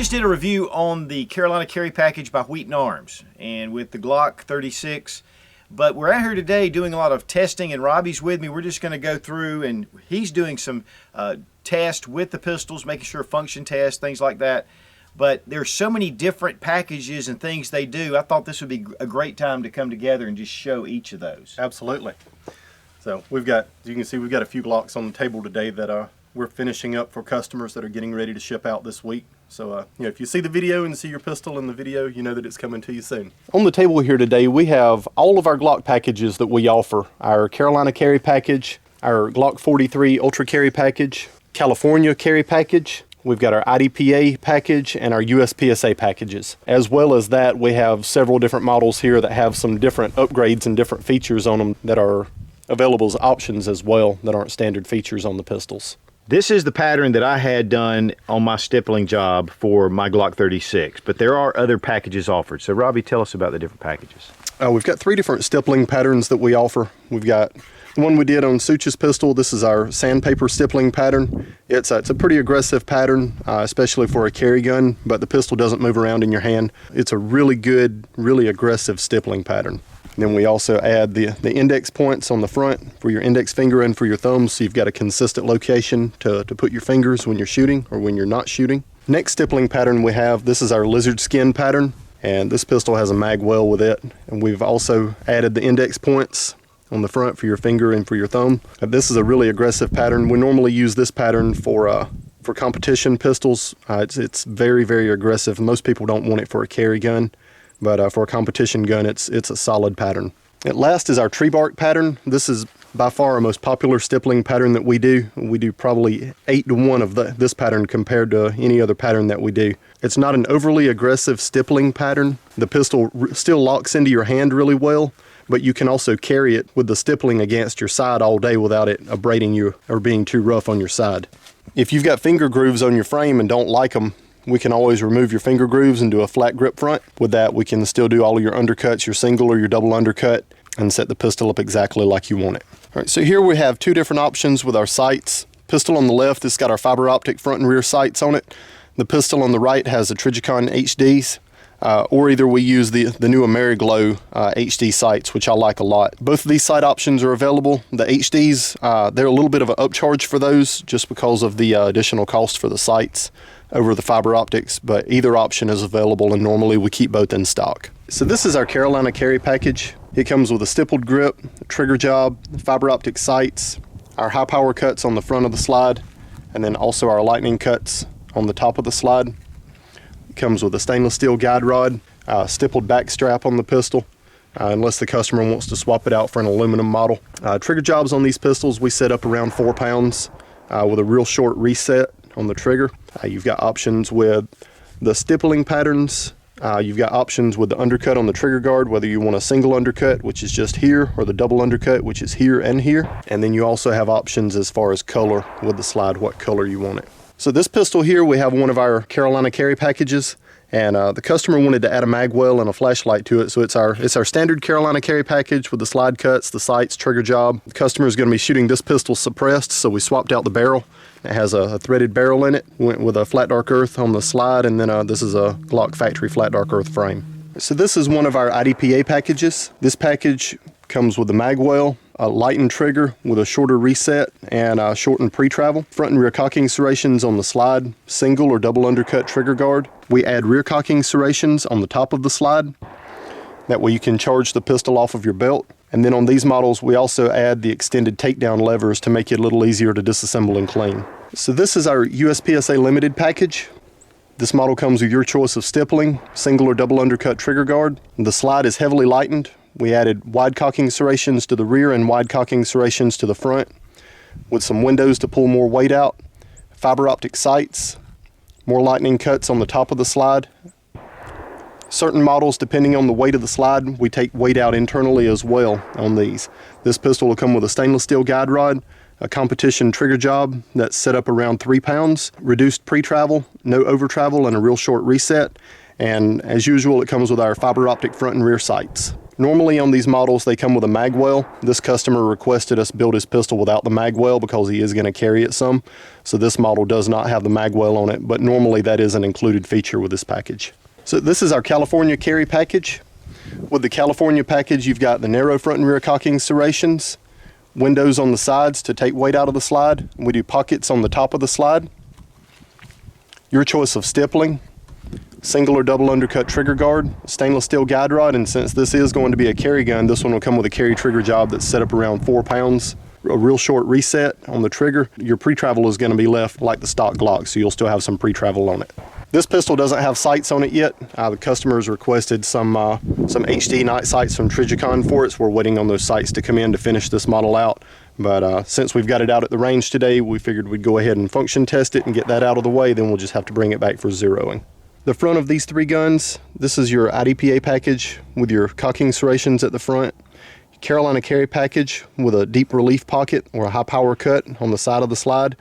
just did a review on the Carolina Carry Package by Wheaton Arms and with the Glock 36. But we're out here today doing a lot of testing, and Robbie's with me. We're just going to go through, and he's doing some tests with the pistols, making sure function tests, things like that. But there's so many different packages and things they do. I thought this would be a great time to come together and just show each of those. Absolutely. So we've got, as you can see, we've got a few Glocks on the table today that we're finishing up for customers that are getting ready to ship out this week. So if you see the video and see your pistol in the video, you know that it's coming to you soon. On the table here today, we have all of our Glock packages that we offer. Our Carolina Carry Package, our Glock 43 Ultra Carry Package, California Carry Package. We've got our IDPA package and our USPSA packages. As well as that, we have several different models here that have some different upgrades and different features on them that are available as options as well, that aren't standard features on the pistols. This is the pattern that I had done on my stippling job for my Glock 36, but there are other packages offered. So Robbie, tell us about the different packages. We've got 3 different stippling patterns that we offer. We've got the one we did on Such's pistol. This is our sandpaper stippling pattern. It's a pretty aggressive pattern, especially for a carry gun, but the pistol doesn't move around in your hand. It's a really good, really aggressive stippling pattern. Then we also add the index points on the front for your index finger and for your thumbs, so you've got a consistent location to put your fingers when you're shooting or when you're not shooting. Next stippling pattern we have, this is our lizard skin pattern, and this pistol has a mag well with it. And we've also added the index points on the front for your finger and for your thumb. This is a really aggressive pattern. We normally use this pattern for competition pistols. It's very, very aggressive. Most people don't want it for a carry gun. But for a competition gun, it's a solid pattern. At last is our tree bark pattern. This is by far our most popular stippling pattern that we do. We do probably 8 to 1 of this pattern compared to any other pattern that we do. It's not an overly aggressive stippling pattern. The pistol still locks into your hand really well, but you can also carry it with the stippling against your side all day without it abrading you or being too rough on your side. If you've got finger grooves on your frame and don't like them, we can always remove your finger grooves and do a flat grip front. With that, we can still do all of your undercuts, your single or your double undercut, and set the pistol up exactly like you want it. All right, so here we have 2 different options with our sights. Pistol on the left, it's got our fiber optic front and rear sights on it. The pistol on the right has the Trijicon HDs, or either we use the new AmeriGlow HD sights, which I like a lot. Both of these sight options are available. The HDs, they're a little bit of an upcharge for those just because of the additional cost for the sights over the fiber optics, but either option is available, and normally we keep both in stock. So this is our Carolina Carry Package. It comes with a stippled grip, trigger job, fiber optic sights, our high power cuts on the front of the slide, and then also our lightning cuts on the top of the slide. It comes with a stainless steel guide rod, stippled back strap on the pistol, unless the customer wants to swap it out for an aluminum model. Trigger jobs on these pistols, we set up around 4 pounds with a real short reset on the trigger. You've got options with the stippling patterns. You've got options with the undercut on the trigger guard, whether you want a single undercut, which is just here, or the double undercut, which is here and here. And then you also have options as far as color with the slide, what color you want it. So this pistol here, we have one of our Carolina Carry Packages, and the customer wanted to add a mag well and a flashlight to it, so it's our standard Carolina Carry Package with the slide cuts, the sights, trigger job. The customer is going to be shooting this pistol suppressed, so we swapped out the barrel. It has a threaded barrel in it, went with a flat dark earth on the slide, and then this is a Glock factory flat dark earth frame. So this is one of our IDPA packages. This package comes with a mag well, a lightened trigger with a shorter reset, and shortened pre-travel. Front and rear cocking serrations on the slide, single or double undercut trigger guard. We add rear cocking serrations on the top of the slide. That way you can charge the pistol off of your belt. And then on these models, we also add the extended takedown levers to make it a little easier to disassemble and clean. So this is our USPSA limited package. This model comes with your choice of stippling, single or double undercut trigger guard. The slide is heavily lightened. We added wide cocking serrations to the rear and wide cocking serrations to the front, with some windows to pull more weight out, fiber optic sights, more lightning cuts on the top of the slide. Certain models, depending on the weight of the slide, we take weight out internally as well on these. This pistol will come with a stainless steel guide rod, a competition trigger job that's set up around 3 pounds, reduced pre-travel, no over-travel, and a real short reset. And as usual, it comes with our fiber optic front and rear sights. Normally on these models, they come with a mag well. This customer requested us build his pistol without the mag well because he is going to carry it some. So this model does not have the mag well on it, but normally that is an included feature with this package. So this is our California carry package. With the California package, you've got the narrow front and rear cocking serrations, windows on the sides to take weight out of the slide. We do pockets on the top of the slide. Your choice of stippling, single or double undercut trigger guard, stainless steel guide rod, and since this is going to be a carry gun, this one will come with a carry trigger job that's set up around 4 pounds. A real short reset on the trigger. Your pre-travel is going to be left like the stock Glock, so you'll still have some pre-travel on it. This pistol doesn't have sights on it yet. The customers requested some HD night sights from Trijicon for it, so we're waiting on those sights to come in to finish this model out. But since we've got it out at the range today, we figured we'd go ahead and function test it and get that out of the way, then we'll just have to bring it back for zeroing. The front of these 3 guns, this is your IDPA package with your cocking serrations at the front. Carolina carry package with a deep relief pocket or a high power cut on the side of the slide.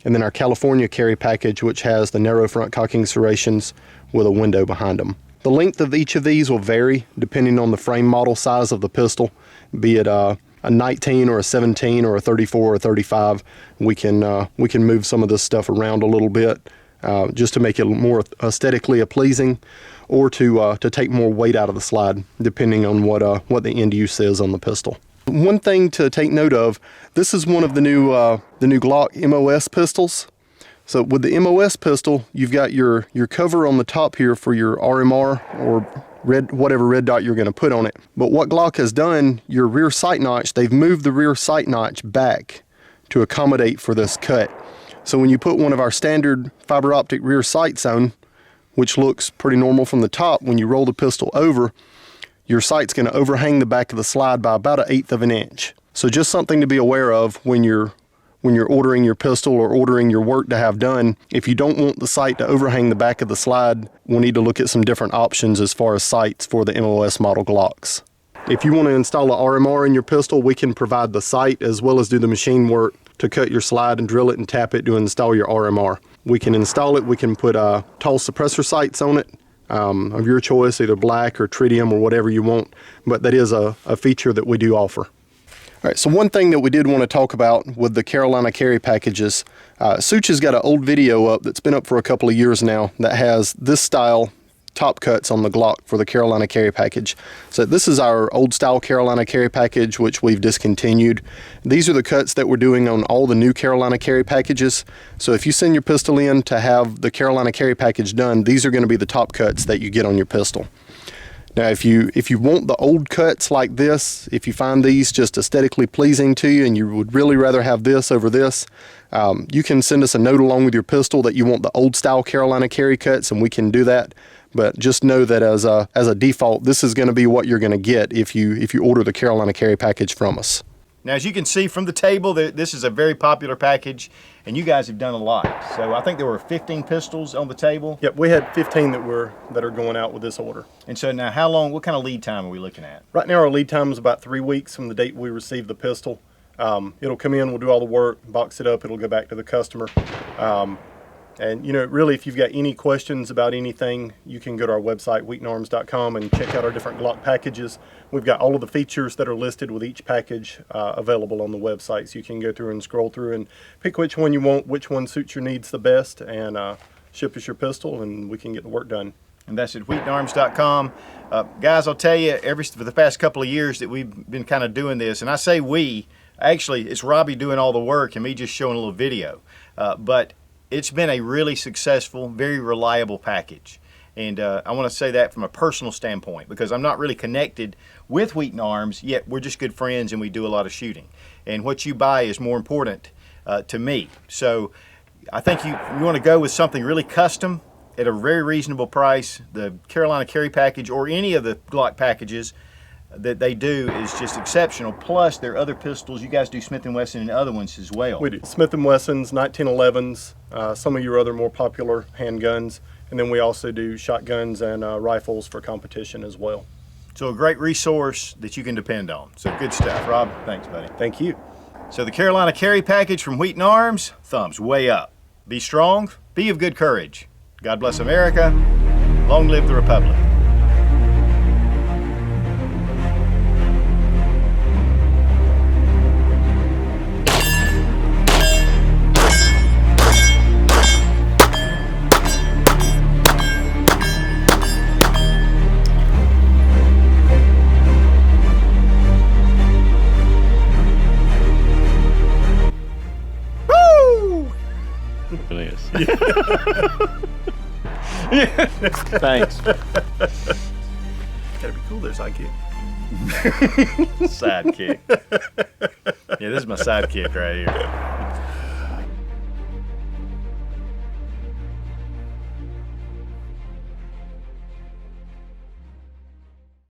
And then our California carry package, which has the narrow front cocking serrations with a window behind them. The length of each of these will vary depending on the frame model size of the pistol, be it a 19 or a 17 or a 34 or 35. We can move some of this stuff around a little bit just to make it more aesthetically pleasing, or to take more weight out of the slide, depending on what the end use is on the pistol. One thing to take note of, this is one of the new Glock Mos Pistols. So with the Mos pistol, you've got your cover on the top here for your RMR or whatever red dot you're going to put on it. But what Glock has done, your rear sight notch, they've moved the rear sight notch back to accommodate for this cut. So when you put one of our standard fiber optic rear sights on, which looks pretty normal from the top, when you roll the pistol over, your sight's going to overhang the back of the slide by about 1/8 of an inch. So just something to be aware of when you're ordering your pistol or ordering your work to have done. If you don't want the sight to overhang the back of the slide, we'll need to look at some different options as far as sights for the MOS model Glocks. If you want to install an RMR in your pistol, we can provide the sight as well as do the machine work to cut your slide and drill it and tap it to install your RMR. We can install it, we can put tall suppressor sights on it of your choice, either black or tritium or whatever you want, but that is a feature that we do offer. All right, so one thing that we did want to talk about with the Carolina carry packages, Such has got an old video up that's been up for a couple of years now that has this style top cuts on the Glock for the Carolina carry package. So this is our old style Carolina carry package, which we've discontinued. These are the cuts that we're doing on all the new Carolina carry packages. So if you send your pistol in to have the Carolina carry package done, these are going to be the top cuts that you get on your pistol. Now, if you want the old cuts like this, if you find these just aesthetically pleasing to you and you would really rather have this over this, you can send us a note along with your pistol that you want the old style Carolina carry cuts, and we can do that. But just know that as a default, this is going to be what you're going to get if you order the Carolina carry package from us. Now, as you can see from the table, this is a very popular package, and you guys have done a lot. So I think there were 15 pistols on the table. Yep, we had 15 that are going out with this order. And so now, how long? What kind of lead time are we looking at? Right now, our lead time is about 3 weeks from the date we receive the pistol. It'll come in, we'll do all the work, box it up, it'll go back to the customer. And really, if you've got any questions about anything, you can go to our website, wheatonarms.com, and check out our different Glock packages. We've got all of the features that are listed with each package available on the website, so you can go through and scroll through and pick which one you want, which one suits your needs the best, and ship us your pistol, and we can get the work done. And that's at wheatonarms.com. Guys, I'll tell you, for the past couple of years that we've been kind of doing this, and I say we, actually, it's Robbie doing all the work and me just showing a little video. But it's been a really successful, very reliable package. And I want to say that from a personal standpoint, because I'm not really connected with Wheaton Arms, yet we're just good friends and we do a lot of shooting. And what you buy is more important to me. So I think you want to go with something really custom at a very reasonable price. The Carolina carry package or any of the Glock packages that they do is just exceptional. Plus, there are other pistols. You guys do Smith & Wesson and other ones as well. We do Smith & Wessons, 1911s, some of your other more popular handguns, and then we also do shotguns and rifles for competition as well. So a great resource that you can depend on. So good stuff. Rob, thanks, buddy. Thank you. So the Carolina carry package from Wheaton Arms, thumbs way up. Be strong, be of good courage. God bless America. Long live the Republic. Look at this. Thanks. Gotta be cool there, sidekick. Sidekick. Yeah, this is my sidekick right here.